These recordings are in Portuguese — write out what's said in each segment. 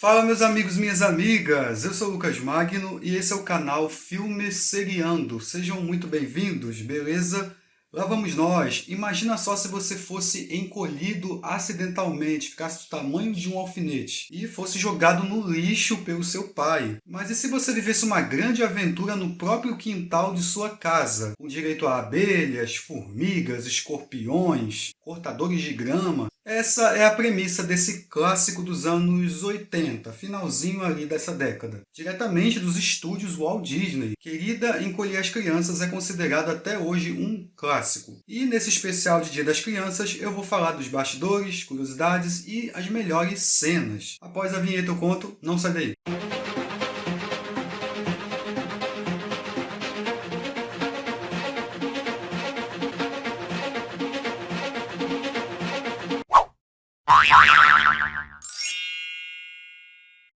Fala meus amigos, minhas amigas, eu sou o Lucas Magno e esse é o canal Filme Seriando. Sejam muito bem-vindos, beleza? Lá vamos nós. Imagina só se você fosse encolhido acidentalmente, ficasse do tamanho de um alfinete e fosse jogado no lixo pelo seu pai. Mas e se você vivesse uma grande aventura no próprio quintal de sua casa, com direito a abelhas, formigas, escorpiões, cortadores de grama? Essa é a premissa desse clássico dos anos 80, finalzinho ali dessa década. Diretamente dos estúdios Walt Disney, Querida Encolher as Crianças é considerado até hoje um clássico. E nesse especial de Dia das Crianças eu vou falar dos bastidores, curiosidades e as melhores cenas. Após a vinheta eu conto, não sai daí.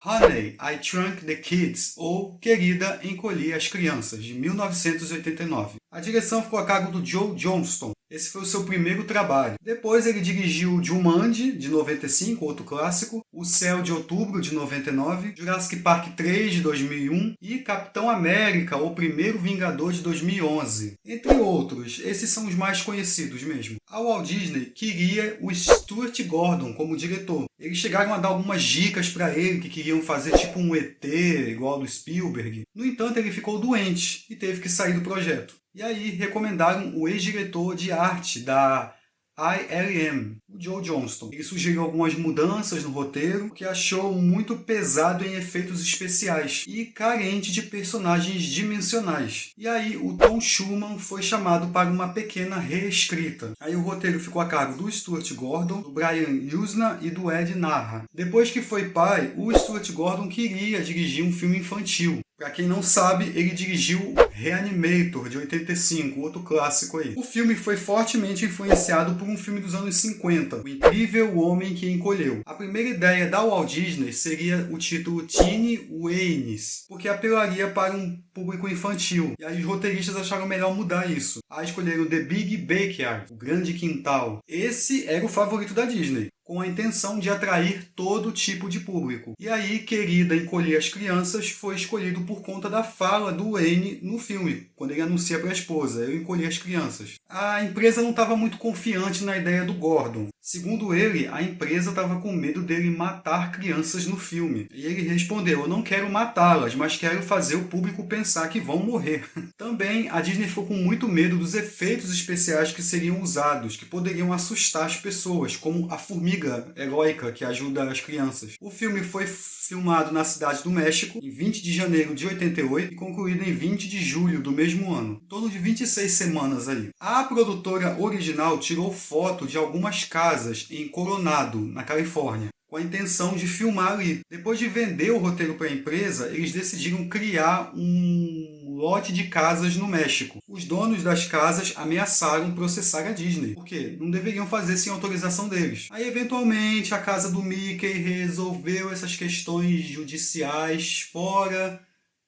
Honey, I Shrunk the Kids, ou Querida, Encolhi as Crianças, de 1989. A direção ficou a cargo do Joe Johnston. Esse foi o seu primeiro trabalho. Depois ele dirigiu Jumanji, de 95, outro clássico, O Céu de Outubro, de 99, Jurassic Park 3, de 2001 e Capitão América, o Primeiro Vingador, de 2011. Entre outros, esses são os mais conhecidos mesmo. A Walt Disney queria o Stuart Gordon como diretor. Eles chegaram a dar algumas dicas para ele que queriam fazer tipo um ET, igual ao do Spielberg. No entanto, ele ficou doente e teve que sair do projeto. E aí recomendaram o ex-diretor de arte da ILM, o Joe Johnston. Ele sugeriu algumas mudanças no roteiro, que achou muito pesado em efeitos especiais e carente de personagens dimensionais. E aí o Tom Schumann foi chamado para uma pequena reescrita. Aí o roteiro ficou a cargo do Stuart Gordon, do Brian Yuzna e do Ed Narra. Depois que foi pai, o Stuart Gordon queria dirigir um filme infantil. Para quem não sabe, ele dirigiu Reanimator, de 85, outro clássico aí. O filme foi fortemente influenciado por um filme dos anos 50, O Incrível Homem que Encolheu. A primeira ideia da Walt Disney seria o título Teeny Weinies, porque apelaria para um público infantil. E aí os roteiristas acharam melhor mudar isso. Aí escolheram The Big Backyard, o Grande Quintal. Esse era o favorito da Disney, com a intenção de atrair todo tipo de público. E aí, Querida Encolher as Crianças foi escolhido por conta da fala do Wayne no filme, quando ele anuncia para a esposa, eu encolhi as crianças. A empresa não estava muito confiante na ideia do Gordon. Segundo ele, a empresa estava com medo dele matar crianças no filme. E ele respondeu, eu não quero matá-las, mas quero fazer o público pensar que vão morrer. Também, a Disney ficou com muito medo dos efeitos especiais que seriam usados, que poderiam assustar as pessoas, como a formiga heróica que ajuda as crianças. O filme foi filmado na cidade do México, em 20 de janeiro de 88 e concluído em 20 de julho do mesmo ano. Em torno de 26 semanas aí. A produtora original tirou foto de algumas casas em Coronado, na Califórnia, com a intenção de filmar ali. Depois de vender o roteiro para a empresa, eles decidiram criar um lote de casas no México. Os donos das casas ameaçaram processar a Disney, porque não deveriam fazer sem autorização deles. Aí, eventualmente, a casa do Mickey resolveu essas questões judiciais fora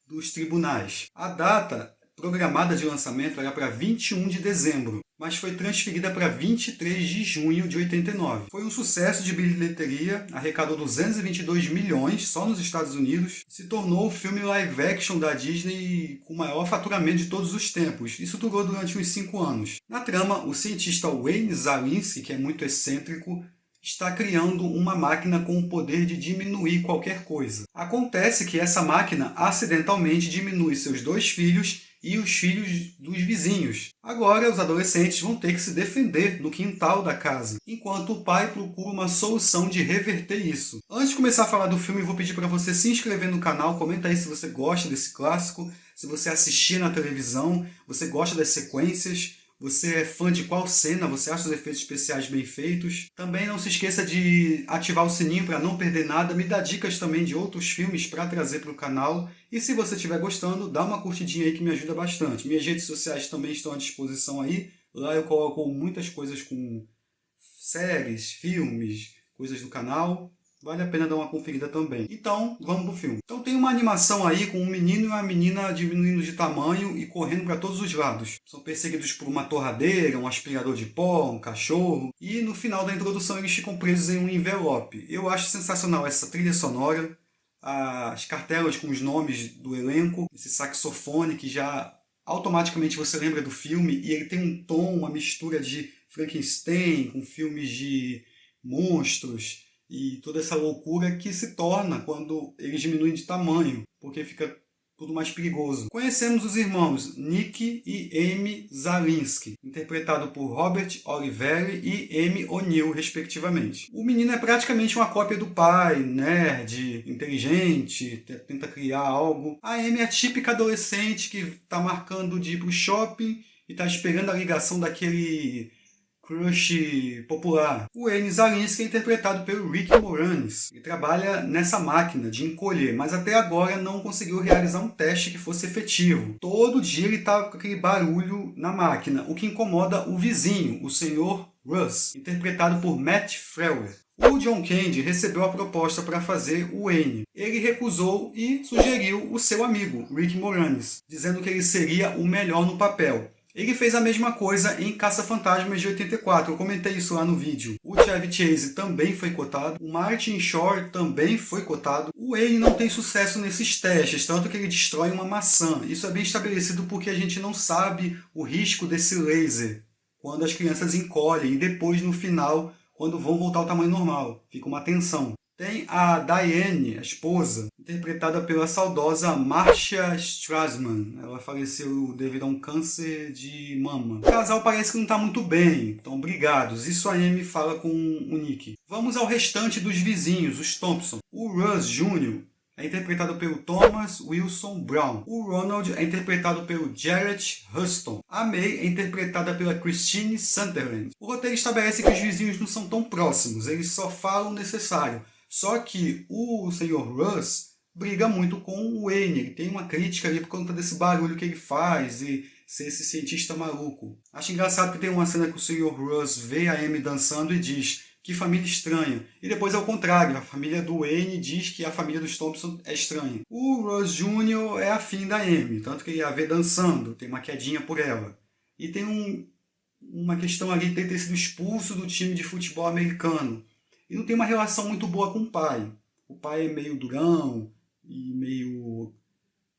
dos tribunais. A data programada de lançamento era para 21 de dezembro, mas foi transferida para 23 de junho de 89. Foi um sucesso de bilheteria, arrecadou 222 milhões só nos Estados Unidos, se tornou o filme live action da Disney com o maior faturamento de todos os tempos. Isso durou durante uns 5 anos. Na trama, o cientista Wayne Szalinski, que é muito excêntrico, está criando uma máquina com o poder de diminuir qualquer coisa. Acontece que essa máquina acidentalmente diminui seus 2 filhos e os filhos dos vizinhos. Agora, os adolescentes vão ter que se defender no quintal da casa, enquanto o pai procura uma solução de reverter isso. Antes de começar a falar do filme, vou pedir para você se inscrever no canal, comenta aí se você gosta desse clássico, se você assistia na televisão, você gosta das sequências, você é fã de qual cena, você acha os efeitos especiais bem feitos. Também não se esqueça de ativar o sininho para não perder nada. Me dá dicas também de outros filmes para trazer para o canal. E se você estiver gostando, dá uma curtidinha aí que me ajuda bastante. Minhas redes sociais também estão à disposição aí. Lá eu coloco muitas coisas com séries, filmes, coisas do canal. Vale a pena dar uma conferida também. Então, vamos pro filme. Então tem uma animação aí com um menino e uma menina diminuindo de tamanho e correndo para todos os lados. São perseguidos por uma torradeira, um aspirador de pó, um cachorro. E no final da introdução eles ficam presos em um envelope. Eu acho sensacional essa trilha sonora. as cartelas com os nomes do elenco, esse saxofone que já automaticamente você lembra do filme, e ele tem um tom, uma mistura de Frankenstein com filmes de monstros e toda essa loucura que se torna quando eles diminuem de tamanho, porque fica tudo mais perigoso. Conhecemos os irmãos Nick e Amy Zarinsky, interpretado por Robert Oliveri e Amy O'Neill, respectivamente. O menino é praticamente uma cópia do pai, nerd, inteligente, tenta criar algo. A Amy é a típica adolescente que está marcando de ir para o shopping e está esperando a ligação daquele crush popular. O Amy Zarinsky é interpretado pelo Rick Moranis. Ele trabalha nessa máquina de encolher, mas até agora não conseguiu realizar um teste que fosse efetivo. Todo dia ele está com aquele barulho na máquina, o que incomoda o vizinho, o Sr. Russ, interpretado por Matt Frewer. O John Candy recebeu a proposta para fazer o Wayne. Ele recusou e sugeriu o seu amigo, Rick Moranis, dizendo que ele seria o melhor no papel. Ele fez a mesma coisa em Caça-Fantasmas de 84, eu comentei isso lá no vídeo. O Chevy Chase também foi cotado, o Martin Short também foi cotado. O Wayne não tem sucesso nesses testes, tanto que ele destrói uma maçã. Isso é bem estabelecido porque a gente não sabe o risco desse laser quando as crianças encolhem e depois no final, quando vão voltar ao tamanho normal. Fica uma tensão. Tem a Diane, a esposa, interpretada pela saudosa Marcia Strassman. Ela faleceu devido a um câncer de mama. O casal parece que não está muito bem, então brigados. Isso a Amy fala com o Nick. Vamos ao restante dos vizinhos, os Thompson. O Russ Jr. é interpretado pelo Thomas Wilson Brown. O Ronald é interpretado pelo Jarrett Huston. A May é interpretada pela Christine Sunderland. O roteiro estabelece que os vizinhos não são tão próximos, eles só falam o necessário. Só que o Sr. Russ briga muito com o Wayne. Ele tem uma crítica ali por conta desse barulho que ele faz e ser esse cientista maluco. Acho engraçado que tem uma cena que o Sr. Russ vê a Amy dançando e diz: que família estranha. E depois é o contrário. A família do Wayne diz que a família dos Thompson é estranha. O Russ Jr. é afim da Amy, tanto que ele a vê dançando, tem uma quedinha por ela. E tem uma questão ali de ter sido expulso do time de futebol americano. E não tem uma relação muito boa com o pai. O pai é meio durão e meio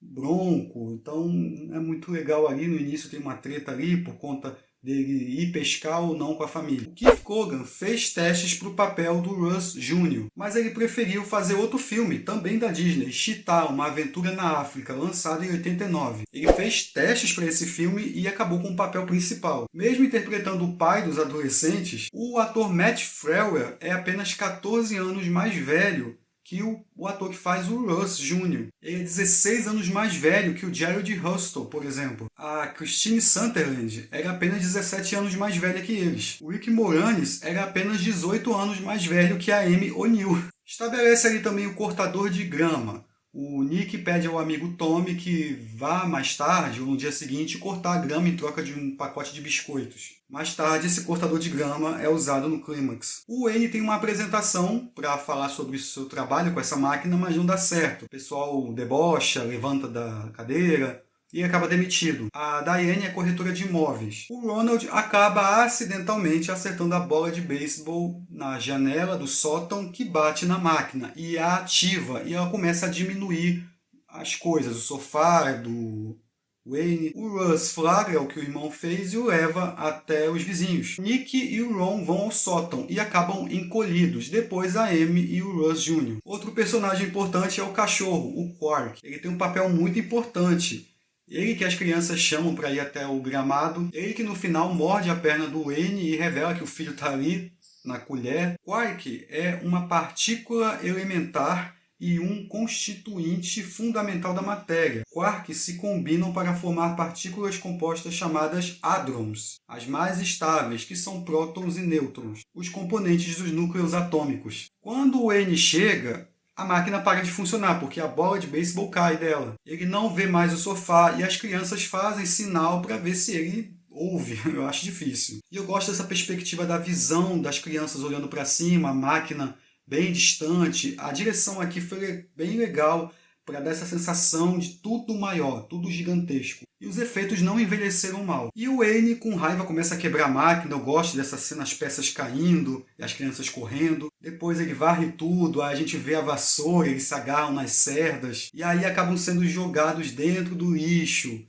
bronco, então é muito legal ali. No início tem uma treta ali por conta dele ir pescar ou não com a família. O Keith Coogan fez testes para o papel do Russ Jr., mas ele preferiu fazer outro filme, também da Disney, Cheetah, Uma Aventura na África, lançado em 89. Ele fez testes para esse filme e acabou com o papel principal. Mesmo interpretando o pai dos adolescentes, o ator Matt Frewer é apenas 14 anos mais velho que o ator que faz o Russ Jr. Ele é 16 anos mais velho que o Jared Huston, por exemplo. A Christine Sunderland era apenas 17 anos mais velha que eles. O Rick Moranis era apenas 18 anos mais velho que a Amy O'Neill. Estabelece ali também o cortador de grama. O Nick pede ao amigo Tommy que vá mais tarde ou no dia seguinte cortar a grama em troca de um pacote de biscoitos. Mais tarde, esse cortador de grama é usado no clímax. O Wayne tem uma apresentação para falar sobre o seu trabalho com essa máquina, mas não dá certo. O pessoal debocha, levanta da cadeira e acaba demitido. A Diane é corretora de imóveis. O Ronald acaba acidentalmente acertando a bola de beisebol na janela do sótão que bate na máquina e a ativa, e ela começa a diminuir as coisas, o sofá do Wayne. O Russ flagra o que o irmão fez e o leva até os vizinhos. Nick e o Ron vão ao sótão e acabam encolhidos. Depois a Amy e o Russ Jr. Outro personagem importante é o cachorro, o Quark. Ele tem um papel muito importante. Ele que as crianças chamam para ir até o gramado. Ele que no final morde a perna do Wayne e revela que o filho está ali na colher. Quark é uma partícula elementar e um constituinte fundamental da matéria. Quarks se combinam para formar partículas compostas chamadas hadrons, as mais estáveis, que são prótons e nêutrons, os componentes dos núcleos atômicos. Quando o Wayne chega, a máquina para de funcionar, porque a bola de beisebol cai dela. Ele não vê mais o sofá e as crianças fazem sinal para ver se ele ouve. Eu acho difícil. E eu gosto dessa perspectiva da visão das crianças olhando para cima, a máquina bem distante. A direção aqui foi bem legal para dar essa sensação de tudo maior, tudo gigantesco. E os efeitos não envelheceram mal. E o Wayne, com raiva, começa a quebrar a máquina. Eu gosto dessa cena, as peças caindo e as crianças correndo. Depois ele varre tudo, aí a gente vê a vassoura, eles se agarram nas cerdas. E aí acabam sendo jogados dentro do lixo.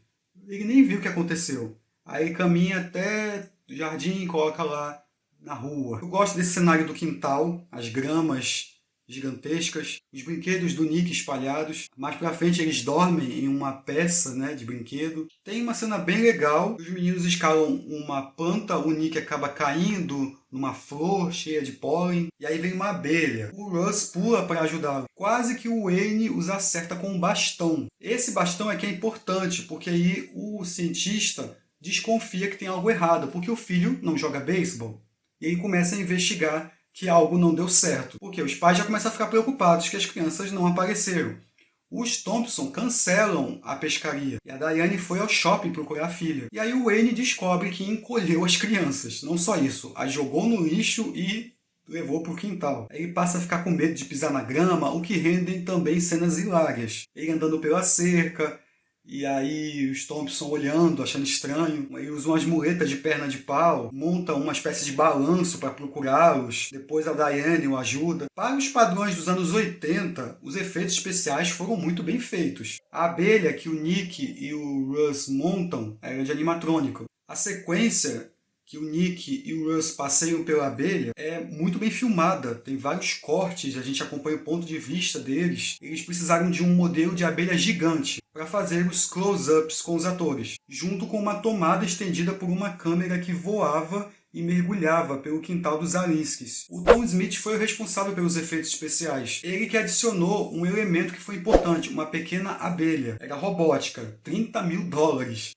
Ele nem viu o que aconteceu. Aí ele caminha até o jardim e coloca lá na rua. Eu gosto desse cenário do quintal, as gramas gigantescas, os brinquedos do Nick espalhados. Mais pra frente eles dormem em uma peça, né, de brinquedo. Tem uma cena bem legal. Os meninos escalam uma planta, o Nick acaba caindo numa flor cheia de pólen. E aí vem uma abelha. O Russ pula para ajudá-lo. Quase que o Wayne os acerta com um bastão. Esse bastão é que é importante, porque aí o cientista desconfia que tem algo errado, porque o filho não joga beisebol. E aí começa a investigar que algo não deu certo, porque os pais já começam a ficar preocupados que as crianças não apareceram. Os Thompson cancelam a pescaria e a Diane foi ao shopping procurar a filha. E aí o Wayne descobre que encolheu as crianças. Não só isso, as jogou no lixo e levou para o quintal. Ele passa a ficar com medo de pisar na grama, o que rendem também cenas hilárias. Ele andando pela cerca, e aí os Thompson olhando, achando estranho. Aí usam umas muletas de perna de pau, montam uma espécie de balanço para procurá-los. Depois a Diane o ajuda. Para os padrões dos anos 80, os efeitos especiais foram muito bem feitos. A abelha que o Nick e o Russ montam era de animatrônico. A sequência que o Nick e o Russ passeiam pela abelha é muito bem filmada. Tem vários cortes, a gente acompanha o ponto de vista deles. Eles precisaram de um modelo de abelha gigante para fazer os close-ups com os atores, junto com uma tomada estendida por uma câmera que voava e mergulhava pelo quintal dos Zalinskis. O Tom Smith foi o responsável pelos efeitos especiais. Ele que adicionou um elemento que foi importante, uma pequena abelha. Era robótica, $30 mil,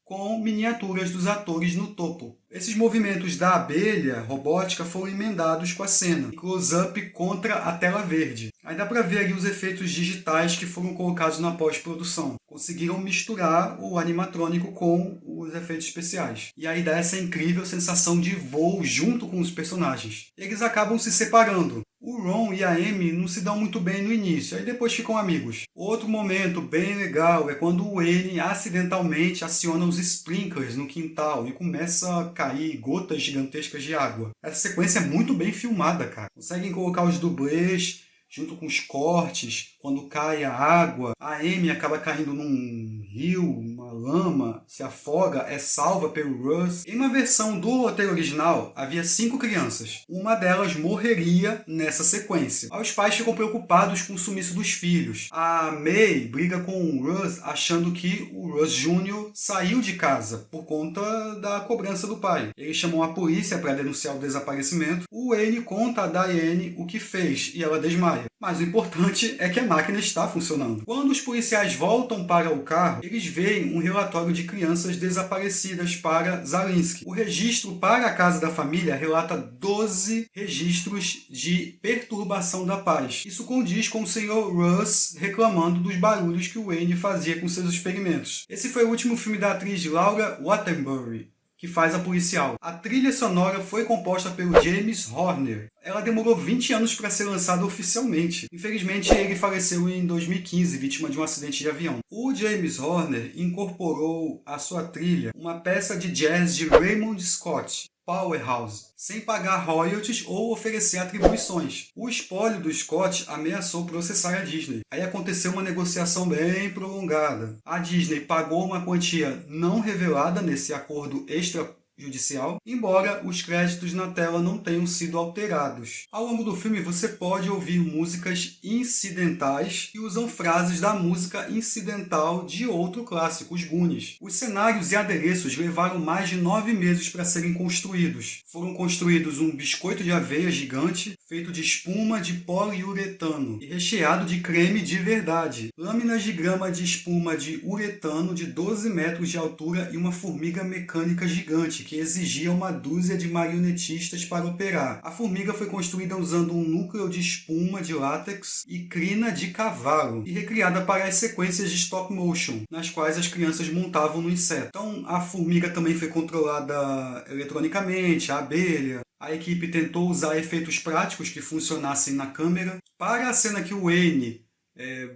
com miniaturas dos atores no topo. Esses movimentos da abelha robótica foram emendados com a cena, close-up contra a tela verde. Aí dá para ver ali os efeitos digitais que foram colocados na pós-produção. Conseguiram misturar o animatrônico com os efeitos especiais. E aí dá essa incrível sensação de voo junto com os personagens. Eles acabam se separando. O Ron e a Amy não se dão muito bem no início, aí depois ficam amigos. Outro momento bem legal é quando o Wayne acidentalmente aciona os sprinklers no quintal e começa a cair gotas gigantescas de água. Essa sequência é muito bem filmada, cara. Conseguem colocar os dublês junto com os cortes, quando cai a água, a Amy acaba caindo num rio, uma lama, se afoga, é salva pelo Russ. Em uma versão do roteiro original, havia 5 crianças. Uma delas morreria nessa sequência. Os pais ficam preocupados com o sumiço dos filhos. A May briga com o Russ, achando que o Russ Jr. saiu de casa por conta da cobrança do pai. Eles chamam a polícia para denunciar o desaparecimento. O Wayne conta a Diane o que fez e ela desmaia. Mas o importante é que a máquina está funcionando. Quando os policiais voltam para o carro, eles veem um relatório de crianças desaparecidas para Zalinski. O registro para a casa da família relata 12 registros de perturbação da paz. Isso condiz com o Sr. Russ reclamando dos barulhos que o Wayne fazia com seus experimentos. Esse foi o último filme da atriz Laura Wattenbury, que faz a policial. A trilha sonora foi composta pelo James Horner. Ela demorou 20 anos para ser lançada oficialmente. Infelizmente, ele faleceu em 2015, vítima de um acidente de avião. O James Horner incorporou à sua trilha uma peça de jazz de Raymond Scott, Powerhouse, sem pagar royalties ou oferecer atribuições. O espólio do Scott ameaçou processar a Disney. Aí aconteceu uma negociação bem prolongada. A Disney pagou uma quantia não revelada nesse acordo extrajudicial, embora os créditos na tela não tenham sido alterados. Ao longo do filme você pode ouvir músicas incidentais que usam frases da música incidental de outro clássico, os Goonies. Os cenários e adereços levaram mais de 9 meses para serem construídos. Foram construídos um biscoito de aveia gigante, feito de espuma de poliuretano e recheado de creme de verdade, lâminas de grama de espuma de uretano de 12 metros de altura e uma formiga mecânica gigante, que exigia uma dúzia de marionetistas para operar. A formiga foi construída usando um núcleo de espuma de látex e crina de cavalo, e recriada para as sequências de stop motion, nas quais as crianças montavam no inseto. Então a formiga também foi controlada eletronicamente, a abelha. A equipe tentou usar efeitos práticos que funcionassem na câmera. Para a cena que o Wayne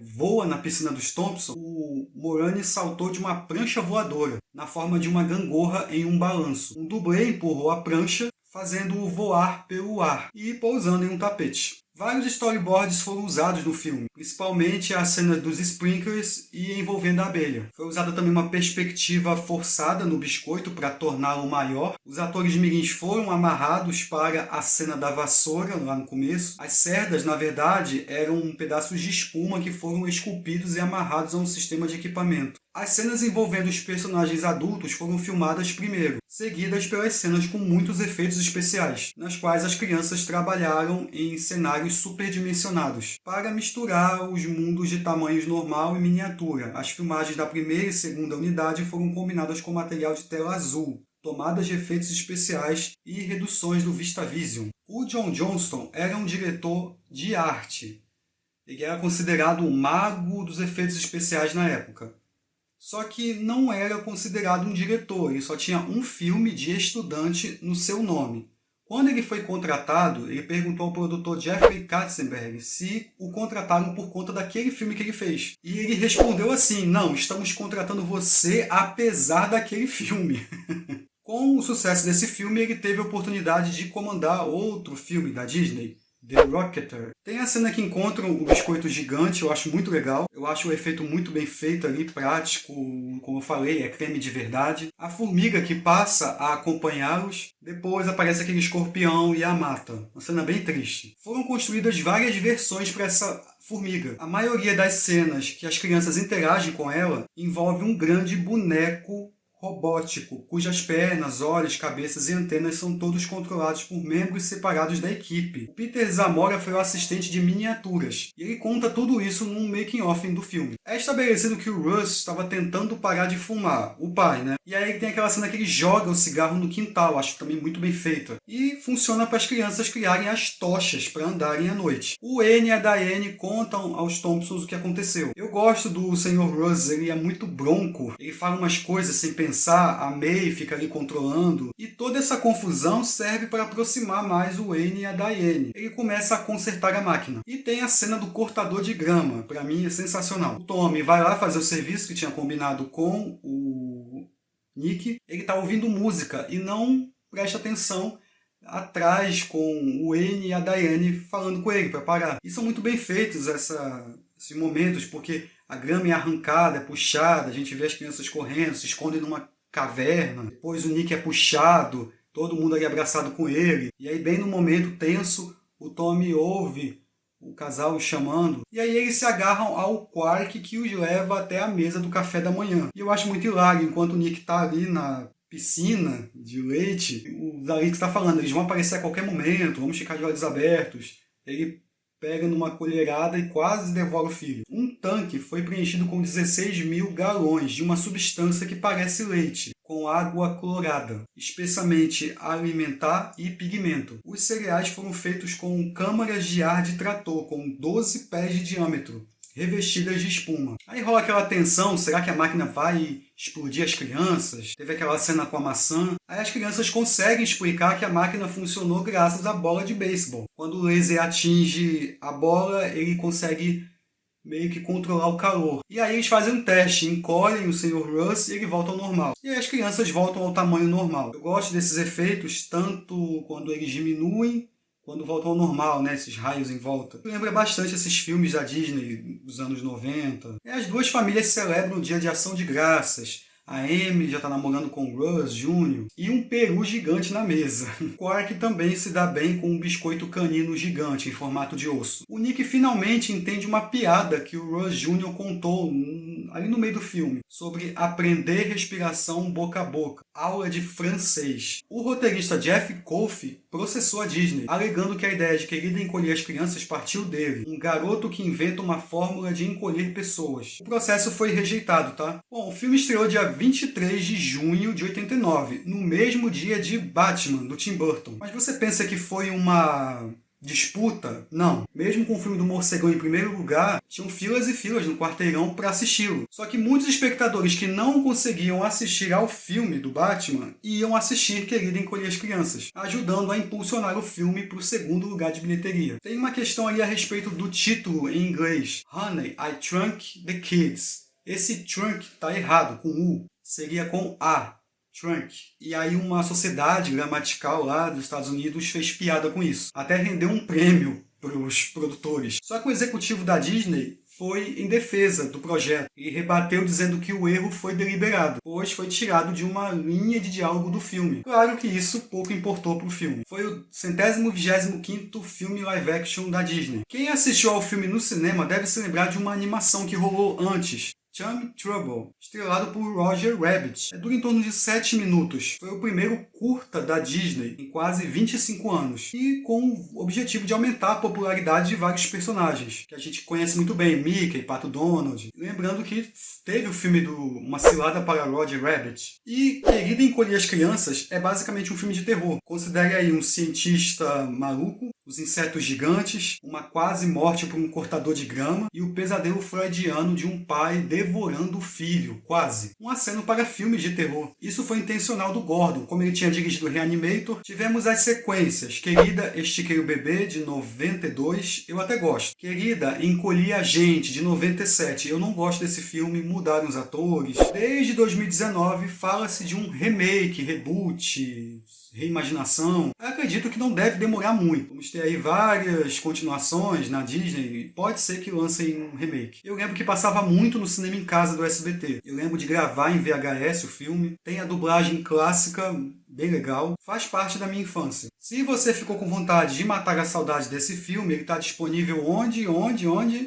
voa na piscina dos Thompson, o Moranis saltou de uma prancha voadora, na forma de uma gangorra em um balanço. Um dublê empurrou a prancha, fazendo-o voar pelo ar e pousando em um tapete. Vários storyboards foram usados no filme, principalmente a cena dos sprinklers e envolvendo a abelha. Foi usada também uma perspectiva forçada no biscoito para torná-lo maior. Os atores mirins foram amarrados para a cena da vassoura, lá no começo. As cerdas, na verdade, eram pedaços de espuma que foram esculpidos e amarrados a um sistema de equipamento. As cenas envolvendo os personagens adultos foram filmadas primeiro, seguidas pelas cenas com muitos efeitos especiais, nas quais as crianças trabalharam em cenários superdimensionados, para misturar os mundos de tamanhos normal e miniatura. As filmagens da primeira e segunda unidade foram combinadas com material de tela azul, tomadas de efeitos especiais e reduções do VistaVision. O John Johnston era um diretor de arte. Ele era considerado o mago dos efeitos especiais na época. Só que não era considerado um diretor, ele só tinha um filme de estudante no seu nome. Quando ele foi contratado, ele perguntou ao produtor Jeffrey Katzenberg se o contrataram por conta daquele filme que ele fez. E ele respondeu assim: não, estamos contratando você apesar daquele filme. Com o sucesso desse filme, ele teve a oportunidade de comandar outro filme da Disney, The Rocketeer. Tem a cena que encontram o biscoito gigante, eu acho muito legal. Eu acho o efeito muito bem feito ali, prático, como eu falei, é creme de verdade. A formiga que passa a acompanhá-los, depois aparece aquele escorpião e a mata. Uma cena bem triste. Foram construídas várias versões para essa formiga. A maioria das cenas que as crianças interagem com ela envolve um grande boneco robótico, cujas pernas, olhos, cabeças e antenas são todos controlados por membros separados da equipe. O Peter Zamora foi o assistente de miniaturas, e ele conta tudo isso num making-off do filme. É estabelecido que o Russ estava tentando parar de fumar, o pai, né? E aí tem aquela cena que ele joga o cigarro no quintal, acho também muito bem feita. E funciona para as crianças criarem as tochas para andarem à noite. O N e a Diane contam aos Thompsons o que aconteceu. Eu gosto do Sr. Russ, ele é muito bronco, ele fala umas coisas sem pensar, a May fica ali controlando, e toda essa confusão serve para aproximar mais o Wayne e a Diane. Ele começa a consertar a máquina. E tem a cena do cortador de grama, para mim é sensacional. O Tommy vai lá fazer o serviço que tinha combinado com o Nick, ele está ouvindo música e não presta atenção atrás com o Wayne e a Diane falando com ele para parar. E são muito bem feitos esses momentos, porque a grama é arrancada, é puxada, a gente vê as crianças correndo, se escondem numa caverna. Depois o Nick é puxado, todo mundo ali abraçado com ele. E aí, bem no momento tenso, o Tommy ouve o casal chamando. E aí eles se agarram ao Quark, que os leva até a mesa do café da manhã. E eu acho muito hilário, enquanto o Nick está ali na piscina de leite, o Dalek está falando, eles vão aparecer a qualquer momento, vamos ficar de olhos abertos. Ele pega numa colherada e quase devora o filho. Um tanque foi preenchido com 16 mil galões de uma substância que parece leite, com água clorada, espessamente alimentar e pigmento. Os cereais foram feitos com câmaras de ar de trator, com 12 pés de diâmetro, revestidas de espuma. Aí rola aquela tensão, será que a máquina vai explodir as crianças? Teve aquela cena com a maçã. Aí as crianças conseguem explicar que a máquina funcionou graças à bola de beisebol. Quando o laser atinge a bola, ele consegue meio que controlar o calor. E aí eles fazem um teste, encolhem o Sr. Russ e ele volta ao normal. E aí as crianças voltam ao tamanho normal. Eu gosto desses efeitos, tanto quando eles diminuem, quando voltam ao normal, né? Esses raios em volta. Lembra bastante esses filmes da Disney dos anos 90. E as duas famílias celebram o dia de ação de graças. A Amy já está namorando com o Russ Jr. E um peru gigante na mesa. O Quark também se dá bem com um biscoito canino gigante em formato de osso. O Nick finalmente entende uma piada que o Russ Jr. contou ali no meio do filme, sobre aprender respiração boca a boca. Aula de francês. O roteirista Jeff Kofe processou a Disney, alegando que a ideia de querer encolher as crianças partiu dele, um garoto que inventa uma fórmula de encolher pessoas. O processo foi rejeitado, tá? Bom, o filme estreou dia 23 de junho de 89, no mesmo dia de Batman, do Tim Burton. Mas você pensa que foi uma disputa? Não. Mesmo com o filme do Morcegão em primeiro lugar, tinham filas e filas no quarteirão para assisti-lo. Só que muitos espectadores que não conseguiam assistir ao filme do Batman iam assistir Querida Encolher as Crianças, ajudando a impulsionar o filme para o segundo lugar de bilheteria. Tem uma questão ali a respeito do título em inglês. Honey, I Shrunk the Kids. Esse trunk tá errado, com U. Seria com A. Trunk. E aí uma sociedade gramatical lá dos Estados Unidos fez piada com isso. Até rendeu um prêmio para os produtores. Só que o executivo da Disney foi em defesa do projeto e rebateu dizendo que o erro foi deliberado, pois foi tirado de uma linha de diálogo do filme. Claro que isso pouco importou para o filme. Foi o 125º filme live action da Disney. Quem assistiu ao filme no cinema deve se lembrar de uma animação que rolou antes, Chum Trouble, estrelado por Roger Rabbit. Dura em torno de 7 minutos. Foi o primeiro curta da Disney em quase 25 anos. E com o objetivo de aumentar a popularidade de vários personagens, que a gente conhece muito bem, Mickey, Pato Donald. Lembrando que teve o filme do Uma Cilada para Roger Rabbit. E Querida Encolher as Crianças é basicamente um filme de terror. Considere aí um cientista maluco, os insetos gigantes, uma quase morte por um cortador de grama e o pesadelo freudiano de um pai devorando o filho, quase. Um aceno para filmes de terror. Isso foi intencional do Gordon, como ele tinha dirigido Reanimator. Tivemos as sequências Querida, Estiquei o Bebê, de 92, eu até gosto. Querida, Encolhi a Gente, de 97, eu não gosto desse filme, mudaram os atores. Desde 2019 fala-se de um remake, reboot, reimaginação. Eu acredito que não deve demorar muito. Vamos ter aí várias continuações na Disney. Pode ser que lancem um remake. Eu lembro que passava muito no cinema em casa do SBT. Eu lembro de gravar em VHS o filme. Tem a dublagem clássica, bem legal. Faz parte da minha infância. Se você ficou com vontade de matar a saudade desse filme, ele está disponível onde?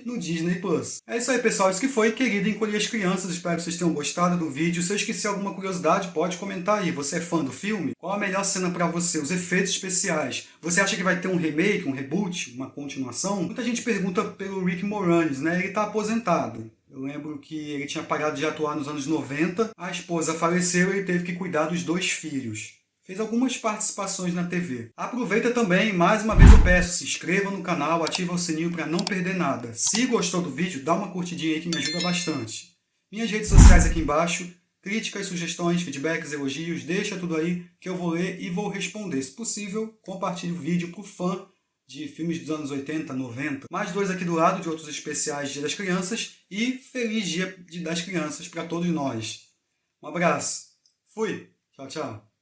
No Disney Plus. É isso aí, pessoal. Isso que foi Querida Encolher as Crianças. Espero que vocês tenham gostado do vídeo. Se eu esqueci alguma curiosidade, pode comentar aí. Você é fã do filme? Qual a melhor cena para você? Os efeitos especiais. Você acha que vai ter um remake, um reboot, uma continuação? Muita gente pergunta pelo Rick Moranis, né? Ele está aposentado. Eu lembro que ele tinha parado de atuar nos anos 90. A esposa faleceu e ele teve que cuidar dos 2 filhos. Fez algumas participações na TV. Aproveita também, mais uma vez eu peço, se inscreva no canal, ativa o sininho para não perder nada. Se gostou do vídeo, dá uma curtidinha aí que me ajuda bastante. Minhas redes sociais aqui embaixo, críticas, sugestões, feedbacks, elogios, deixa tudo aí que eu vou ler e vou responder. Se possível, compartilhe o vídeo pro fã de filmes dos anos 80, 90. Mais 2 aqui do lado de outros especiais Dia das Crianças e Feliz Dia das Crianças para todos nós. Um abraço. Fui. Tchau, tchau.